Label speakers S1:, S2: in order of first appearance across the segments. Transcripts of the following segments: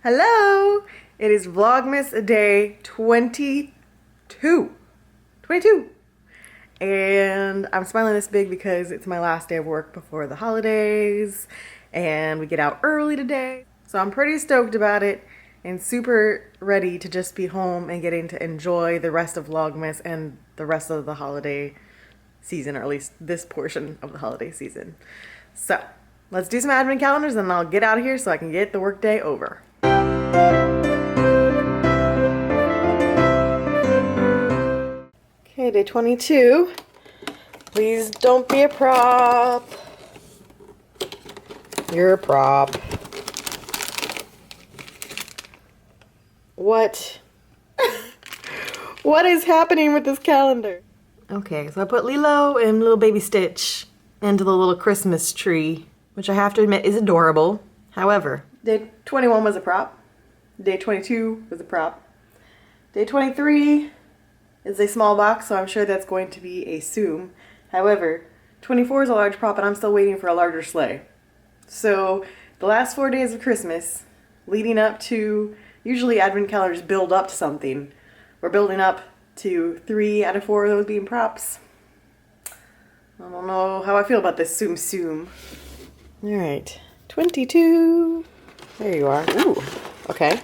S1: Hello! It is Vlogmas day 22. And I'm smiling this big because it's my last day of work before the holidays and we get out early today. So I'm pretty stoked about it and super ready to just be home and getting to enjoy the rest of Vlogmas and the rest of the holiday season, or at least this portion of the holiday season. So let's do some advent calendars and I'll get out of here so I can get the workday over. Okay, day 22. Please don't be a prop. You're a prop. What? What is happening with this calendar? Okay, so I put Lilo and little baby Stitch into the little Christmas tree, which I have to admit is adorable. However, day 21 was a prop. Day 22 was a prop. Day 23 is a small box, so I'm sure that's going to be a Zoom. However, 24 is a large prop and I'm still waiting for a larger sleigh. So the last 4 days of Christmas, leading up to, usually advent calendars build up to something. We're building up to 3 out of 4 of those being props. I don't know how I feel about this Zoom. Alright, 22. There you are. Ooh, okay.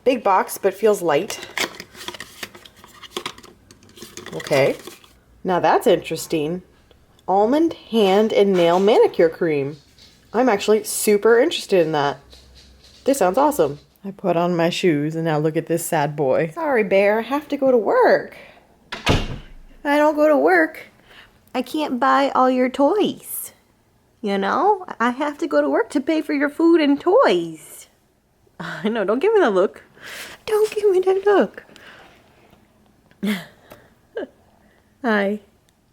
S1: Big box, but feels light. Okay. Now that's interesting. Almond hand and nail manicure cream. I'm actually super interested in that. This sounds awesome. I put on my shoes and now look at this sad boy. Sorry, Bear, I have to go to work. If I don't go to work, I can't buy all your toys. You know, I have to go to work to pay for your food and toys. I know, don't give me that look. Don't give me that look. Hi.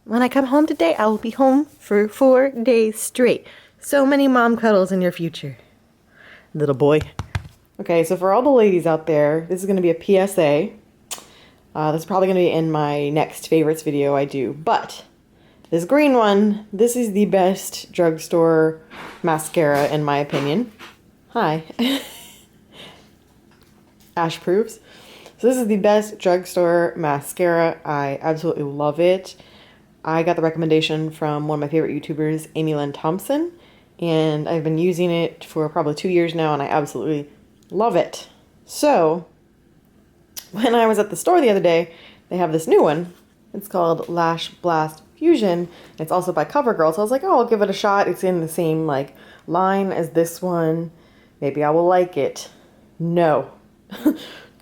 S1: When I come home today, I will be home for 4 days straight. So many mom cuddles in your future. Little boy. Okay, so for all the ladies out there, this is going to be a PSA. This is probably going to be in my next favorites video I do. But this green one, this is the best drugstore mascara in my opinion. Hi. Ash proves. So this is the best drugstore mascara. I absolutely love it. I got the recommendation from one of my favorite YouTubers, Amy Lynn Thompson, and I've been using it for probably 2 years now and I absolutely love it. So when I was at the store the other day, they have this new one. It's called Lash Blast Fusion. It's also by CoverGirl, so I was like, oh, I'll give it a shot. It's in the same like line as this one. Maybe I will like it. No.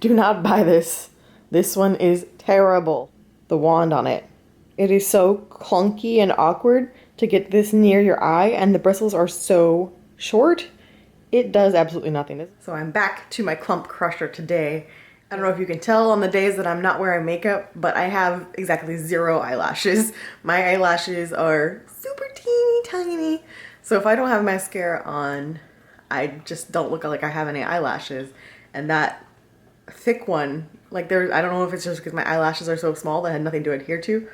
S1: Do not buy this. This one is terrible. The wand on it. It is so clunky and awkward to get this near your eye, and the bristles are so short. It does absolutely nothing. So I'm back to my clump crusher today. I don't know if you can tell on the days that I'm not wearing makeup, but I have exactly 0 eyelashes. My eyelashes are super teeny tiny. So if I don't have mascara on, I just don't look like I have any eyelashes. And that thick one, like I don't know if it's just because my eyelashes are so small that I had nothing to adhere to.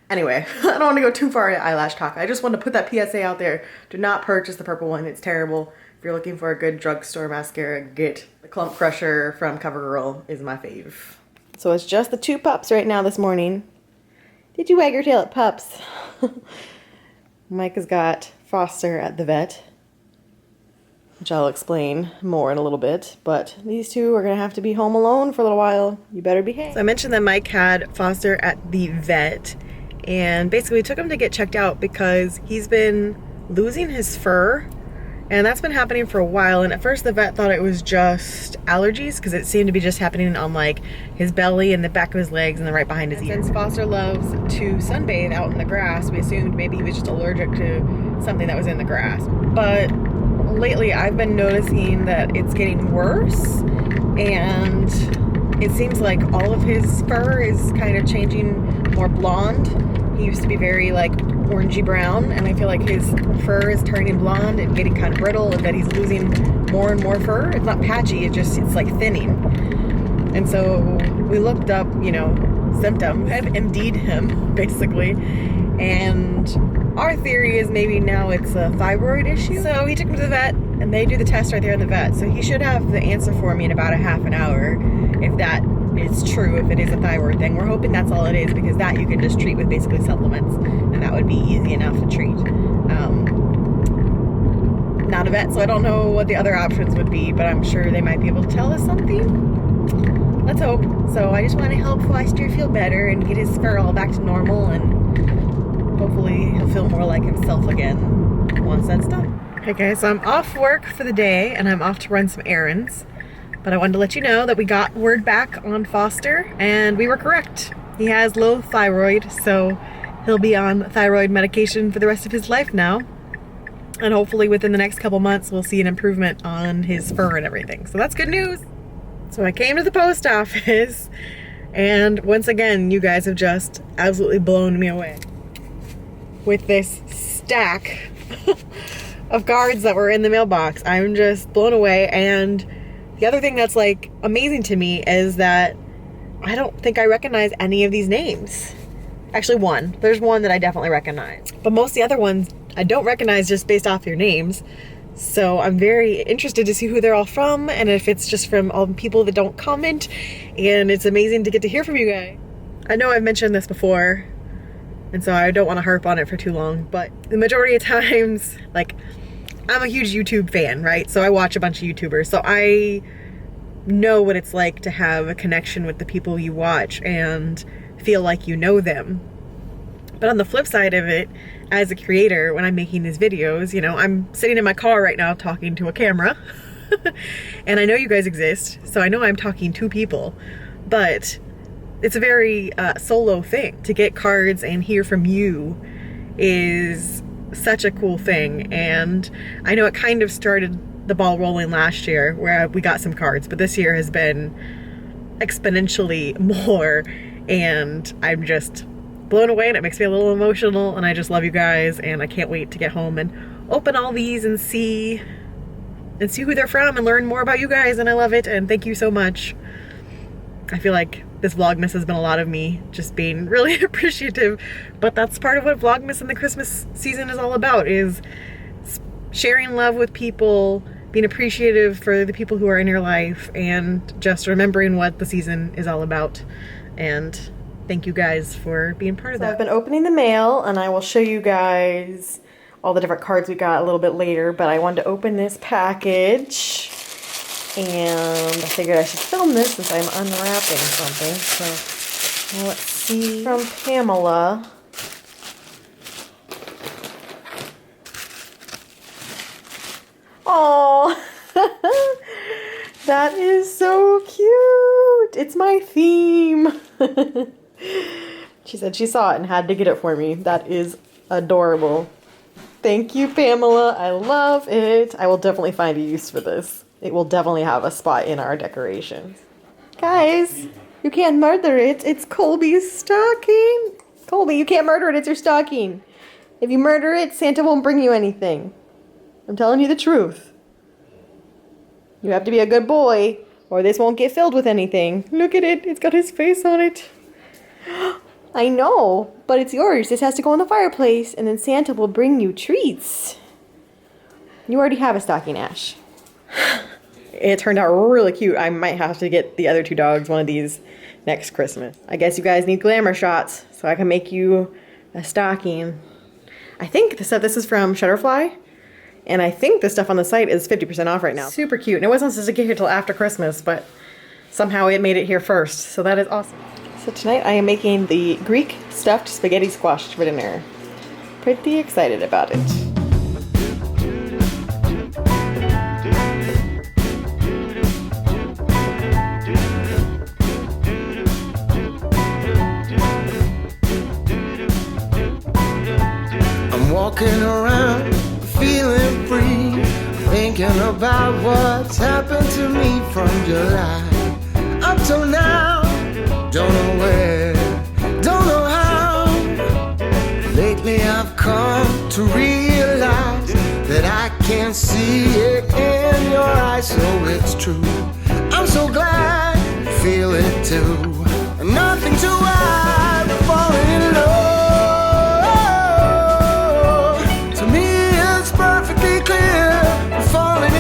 S1: Anyway, I don't want to go too far into eyelash talk. I just want to put that PSA out there. Do not purchase the purple one. It's terrible. If you're looking for a good drugstore mascara, get the Clump Crusher from CoverGirl is my fave. So it's just the 2 pups right now this morning. Did you wag your tail at pups? Mike has got Foster at the vet, which I'll explain more in a little bit, but these 2 are gonna have to be home alone for a little while. You better behave. So I mentioned that Mike had Foster at the vet, and basically we took him to get checked out because he's been losing his fur, and that's been happening for a while. And at first the vet thought it was just allergies because it seemed to be just happening on like his belly and the back of his legs and then right behind his ears. Since Foster loves to sunbathe out in the grass, we assumed maybe he was just allergic to something that was in the grass. But lately I've been noticing that it's getting worse, and it seems like all of his fur is kind of changing more blonde. He used to be very like orangey brown, and I feel like his fur is turning blonde and getting kind of brittle, and that he's losing more and more fur. It's not patchy, it's like thinning. And so we looked up, you know, symptoms. I've MD'd him basically, and our theory is maybe now it's a thyroid issue. So he took him to the vet, and they do the test right there in the vet. So he should have the answer for me in about a half an hour if that is true, if it is a thyroid thing. We're hoping that's all it is, because that you can just treat with basically supplements, and that would be easy enough to treat. Not a vet, so I don't know what the other options would be, but I'm sure they might be able to tell us something. Let's hope. So I just want to help Foster feel better and get his fur all back to normal, and hopefully he'll feel more like himself again once that's done. Okay guys, so I'm off work for the day and I'm off to run some errands. But I wanted to let you know that we got word back on Foster and we were correct. He has low thyroid, so he'll be on thyroid medication for the rest of his life now. And hopefully within the next couple months we'll see an improvement on his fur and everything. So that's good news. So I came to the post office and once again you guys have just absolutely blown me away with this stack of cards that were in the mailbox. I'm just blown away. And the other thing that's like amazing to me is that I don't think I recognize any of these names. Actually one. There's one that I definitely recognize. But most of the other ones I don't recognize just based off your names. So I'm very interested to see who they're all from and if it's just from all the people that don't comment. And it's amazing to get to hear from you guys. I know I've mentioned this before, and so I don't want to harp on it for too long, but the majority of times, like, I'm a huge YouTube fan, right? So I watch a bunch of YouTubers. So I know what it's like to have a connection with the people you watch and feel like you know them. But on the flip side of it, as a creator, when I'm making these videos, you know, I'm sitting in my car right now talking to a camera and I know you guys exist, so I know I'm talking to people, but it's a very solo thing. To get cards and hear from you is such a cool thing. And I know it kind of started the ball rolling last year where we got some cards, but this year has been exponentially more, and I'm just blown away and it makes me a little emotional, and I just love you guys and I can't wait to get home and open all these and see who they're from and learn more about you guys, and I love it and thank you so much. I feel like this Vlogmas has been a lot of me just being really appreciative, but that's part of what Vlogmas and the Christmas season is all about, is sharing love with people, being appreciative for the people who are in your life, and just remembering what the season is all about. And thank you guys for being part of that. I've been opening the mail and I will show you guys all the different cards we got a little bit later, but I wanted to open this package and I figured I should film this since I'm unwrapping something. So let's see. From Pamela. Oh, that is so cute. It's my theme. She said she saw it and had to get it for me. That is adorable. Thank you, Pamela. I love it. I will definitely find a use for this. It will definitely have a spot in our decorations. Guys, you can't murder it. It's Colby's stocking. Colby, you can't murder it. It's your stocking. If you murder it, Santa won't bring you anything. I'm telling you the truth. You have to be a good boy or this won't get filled with anything. Look at it. It's got his face on it. I know, but it's yours. This has to go in the fireplace and then Santa will bring you treats. You already have a stocking, Ash. It turned out really cute. I might have to get the other two dogs one of these next Christmas. I guess you guys need glamour shots so I can make you a stocking. I think this is from Shutterfly. And I think the stuff on the site is 50% off right now. Super cute. And it wasn't supposed to get here till after Christmas, but somehow it made it here first. So that is awesome. So tonight I am making the Greek stuffed spaghetti squash for dinner. Pretty excited about it.
S2: I'm walking around feeling free, thinking about what's happened to me from July up till now. Don't know where, don't know how. Lately I've come to realize that I can't see it in your eyes, so it's true. I'm so glad you feel it too. Nothing to hide but falling in love. To me it's perfectly clear, we're falling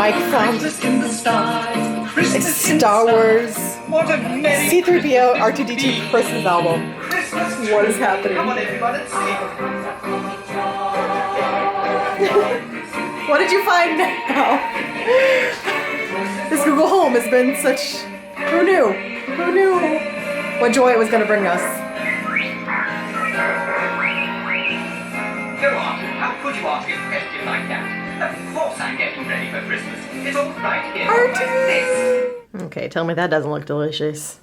S1: Mike from Star Wars C-3PO R2-D2 Christmas album. What is happening? What did you find now? This Google Home has been such... Who knew? Who knew what joy it was going to bring us?
S3: Go on, how could you ask a question like that? Of course I'm getting ready for Christmas. It's all right here.
S1: R2! Okay, tell me that doesn't look delicious.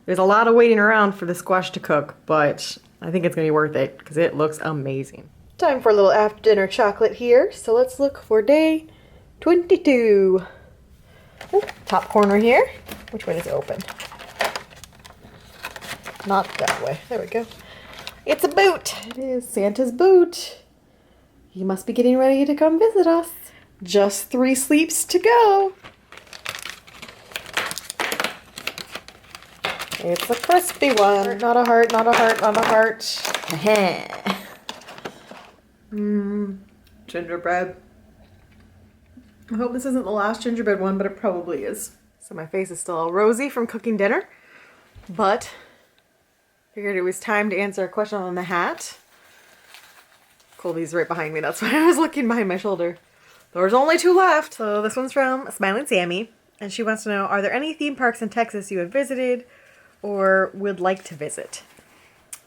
S1: There's a lot of waiting around for the squash to cook, but I think it's going to be worth it because it looks amazing. Time for a little after dinner chocolate here, so let's look for day 22. Ooh, top corner here. Which way does it open? Not that way. There we go. It's a boot. It is Santa's boot. He must be getting ready to come visit us. Just 3 sleeps to go. It's a crispy one. Not a heart, not a heart, not a heart. Gingerbread. I hope this isn't the last gingerbread one, but it probably is. So my face is still all rosy from cooking dinner, but figured it was time to answer a question on the hat. Colby's right behind me, that's why I was looking behind my shoulder. There's only 2 left. So this one's from Smiling Sammy, and she wants to know, are there any theme parks in Texas you have visited or would like to visit?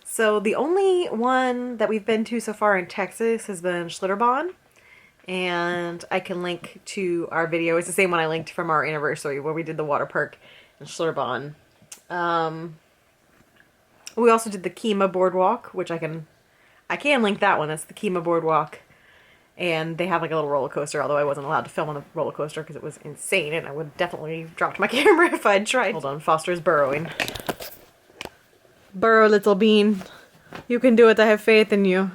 S1: So the only one that we've been to so far in Texas has been Schlitterbahn, and I can link to our video. It's the same one I linked from our anniversary where we did the water park in Schlitterbahn. We also did the Kima Boardwalk, which I can link that one. That's the Kima Boardwalk. And they have like a little roller coaster, although I wasn't allowed to film on the roller coaster because it was insane and I would definitely have dropped my camera if I'd tried. Hold on, Foster's burrowing. Burrow, little bean. You can do it, I have faith in you.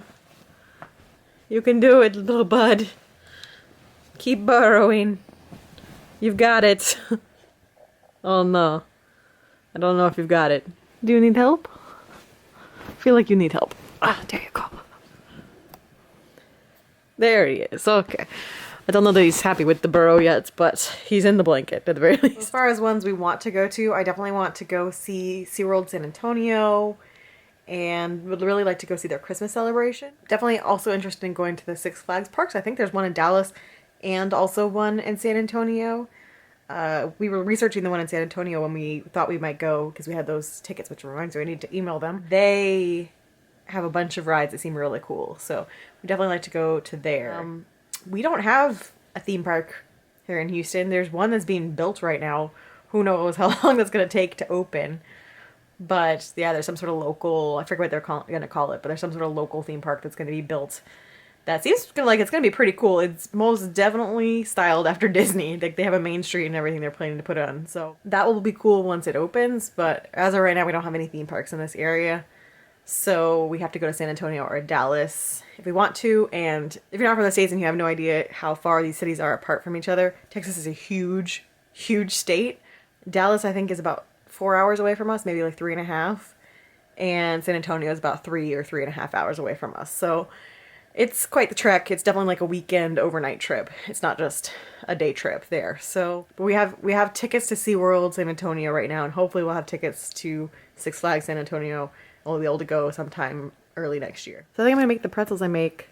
S1: You can do it, little bud. Keep burrowing. You've got it. Oh no. I don't know if you've got it. Do you need help? I feel like you need help. Ah, there you go. There he is. Okay. I don't know that he's happy with the burrow yet, but he's in the blanket at the very least. As far as ones we want to go to, I definitely want to go see SeaWorld San Antonio and would really like to go see their Christmas celebration. Definitely also interested in going to the Six Flags parks. I think there's one in Dallas and also one in San Antonio. We were researching the one in San Antonio when we thought we might go because we had those tickets, which reminds me I need to email them. They have a bunch of rides that seem really cool, so we definitely like to go to there. We don't have a theme park here in Houston. There's one that's being built right now. Who knows how long that's going to take to open. But yeah, there's some sort of local, I forget what they're going to call it, but there's some sort of local theme park that's going to be built. That seems like it's going to be pretty cool. It's most definitely styled after Disney. Like they have a main street and everything they're planning to put on. So that will be cool once it opens. But as of right now, we don't have any theme parks in this area. So we have to go to San Antonio or Dallas if we want to. And if you're not from the States and you have no idea how far these cities are apart from each other, Texas is a huge, huge state. Dallas, I think, is about 4 hours away from us, maybe like 3.5. And San Antonio is about 3 or 3.5 hours away from us. So it's quite the trek. It's definitely like a weekend overnight trip. It's not just a day trip there. So but we have tickets to SeaWorld San Antonio right now, and hopefully we'll have tickets to Six Flags San Antonio. We'll be able to go sometime early next year. So I think I'm going to make the pretzels I make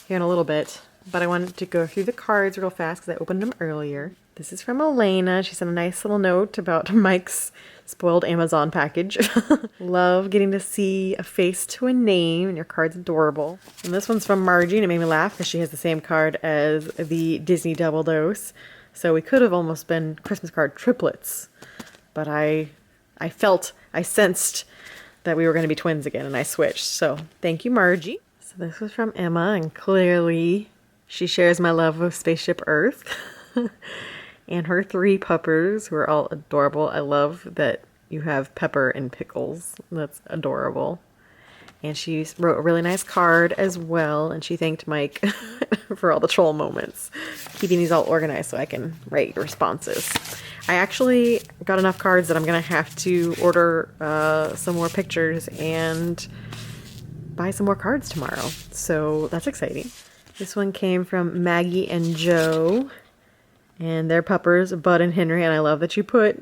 S1: here in a little bit, but I wanted to go through the cards real fast because I opened them earlier. This is from Elena. She sent a nice little note about Mike's spoiled Amazon package. Love getting to see a face to a name, and your card's adorable. And this one's from Margie, and it made me laugh because she has the same card as the Disney Double Dose. So we could have almost been Christmas card triplets, but I sensed that we were going to be twins again, and I switched. So thank you, Margie. So this was from Emma, and clearly she shares my love of Spaceship Earth. And her 3 puppers, who are all adorable. I love that you have Pepper and Pickles. That's adorable. And she wrote a really nice card as well, and she thanked Mike for all the troll moments. Keeping these all organized so I can write responses. I actually got enough cards that I'm going to have to order some more pictures and buy some more cards tomorrow. So that's exciting. This one came from Maggie and Joe. And they're puppers, Bud and Henry, and I love that you put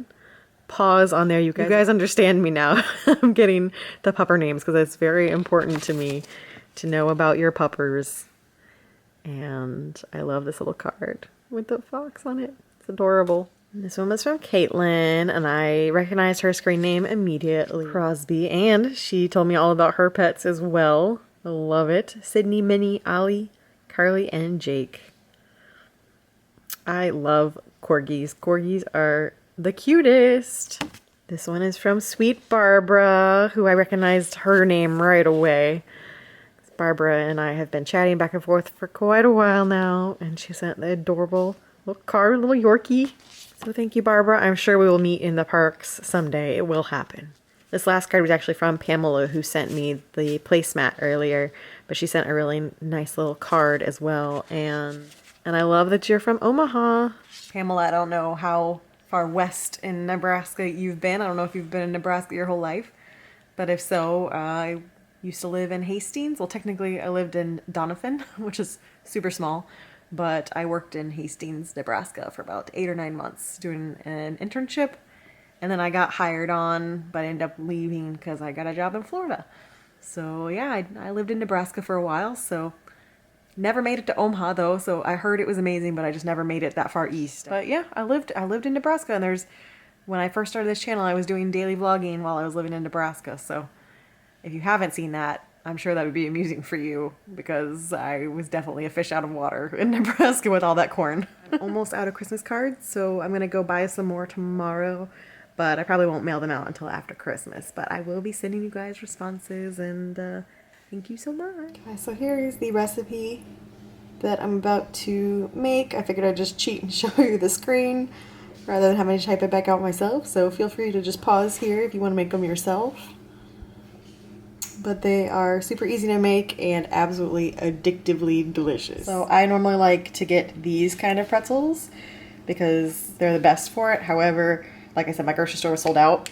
S1: paws on there. You guys understand me now. I'm getting the pupper names because it's very important to me to know about your puppers. And I love this little card with the fox on it. It's adorable. And this one was from Caitlin, and I recognized her screen name immediately. Crosby, and she told me all about her pets as well. I love it. Sydney, Minnie, Ollie, Carly, and Jake. I love corgis. Corgis are the cutest. This one is from Sweet Barbara, who I recognized her name right away. Barbara and I have been chatting back and forth for quite a while now, and she sent the adorable little card, little Yorkie. So thank you, Barbara. I'm sure we will meet in the parks someday. It will happen. This last card was actually from Pamela, who sent me the placemat earlier, but she sent a really nice little card as well. And I love that you're from Omaha. Pamela, I don't know how far west in Nebraska you've been. I don't know if you've been in Nebraska your whole life, but if so, I used to live in Hastings. Well, technically I lived in Doniphan, which is super small, but I worked in Hastings, Nebraska for about 8 or 9 months doing an internship. And then I got hired on, but I ended up leaving because I got a job in Florida. So yeah, I lived in Nebraska for a while, so never made it to Omaha though, so I heard it was amazing, but I just never made it that far east. But yeah, I lived in Nebraska, and when I first started this channel, I was doing daily vlogging while I was living in Nebraska. So if you haven't seen that, I'm sure that would be amusing for you, because I was definitely a fish out of water in Nebraska with all that corn. I'm almost out of Christmas cards, so I'm gonna go buy some more tomorrow, but I probably won't mail them out until after Christmas. But I will be sending you guys responses, and thank you so much. Okay, so here is the recipe that I'm about to make. I figured I'd just cheat and show you the screen rather than having to type it back out myself. So feel free to just pause here if you want to make them yourself. But they are super easy to make and absolutely addictively delicious. So I normally like to get these kind of pretzels because they're the best for it. However, like I said, my grocery store was sold out,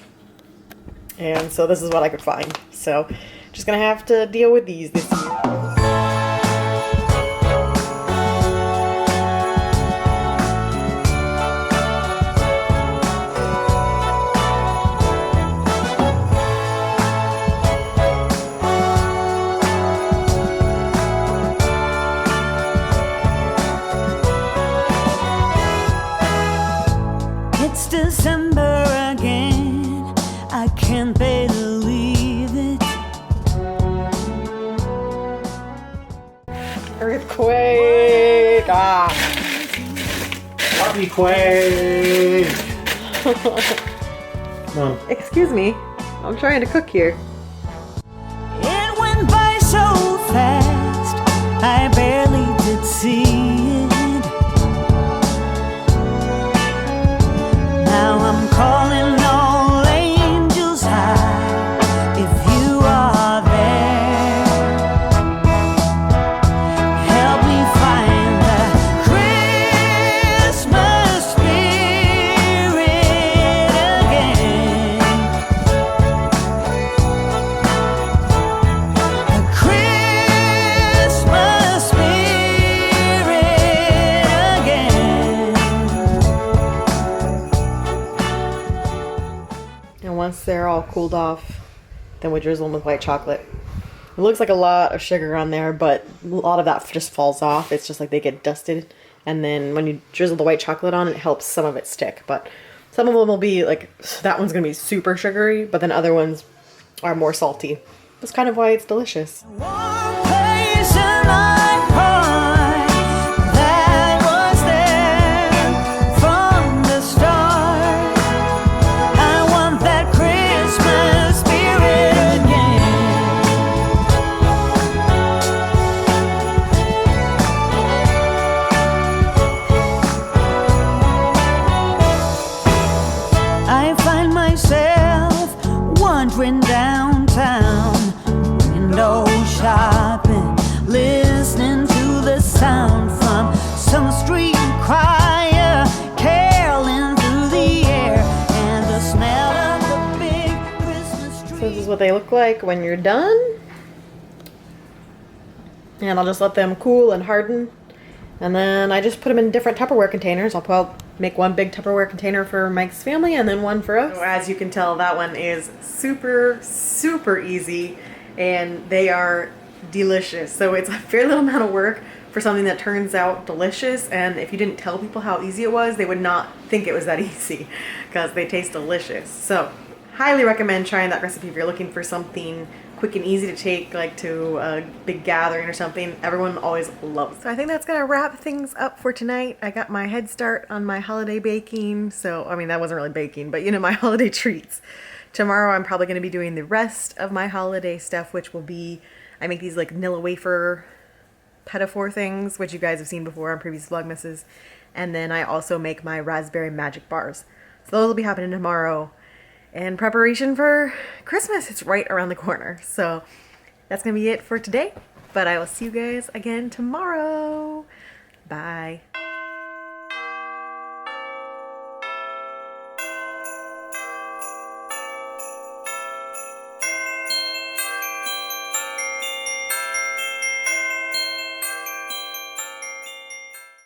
S1: and so this is what I could find. So just gonna have to deal with these this year.
S4: It's December again, I can't believe it.
S1: Earthquake! Ah!
S2: Earthquake! Come on.
S1: Excuse me, I'm trying to cook here.
S4: It went by so fast, I barely did see it. Now I'm calling all angels high, if you are there, help me find the Christmas spirit again. The Christmas spirit again.
S1: And once they're all cooled off, then we drizzle them with white chocolate. It looks like a lot of sugar on there, but a lot of that just falls off. It's just like they get dusted. And then when you drizzle the white chocolate on, it helps some of it stick. But some of them will be like, that one's going to be super sugary, but then other ones are more salty. That's kind of why it's delicious.
S4: One place in my heart that was there from the start. I want that Christmas spirit again. I find myself wandering downtown, window shopping, listening to the sound from some street choir, caroling through the air, and the smell of the big Christmas tree.
S1: So this is what they look like when you're done. And I'll just let them cool and harden. And then I just put them in different Tupperware containers. I'll make one big Tupperware container for Mike's family and then one for us. So as you can tell, that one is super, super easy, and they are delicious. So it's a very little amount of work for something that turns out delicious, and if you didn't tell people how easy it was, they would not think it was that easy because they taste delicious. So highly recommend trying that recipe if you're looking for something quick and easy to take like to a big gathering or something. Everyone always loves. So I think that's gonna wrap things up for tonight. I got my head start on my holiday baking. So I mean, that wasn't really baking, but you know, my holiday treats. Tomorrow I'm probably gonna be doing the rest of my holiday stuff, which will be, I make these like vanilla wafer pedophore things, which you guys have seen before on previous Vlogmases. And then I also make my raspberry magic bars. So those will be happening tomorrow in preparation for Christmas. It's right around the corner. So that's gonna be it for today, but I will see you guys again tomorrow.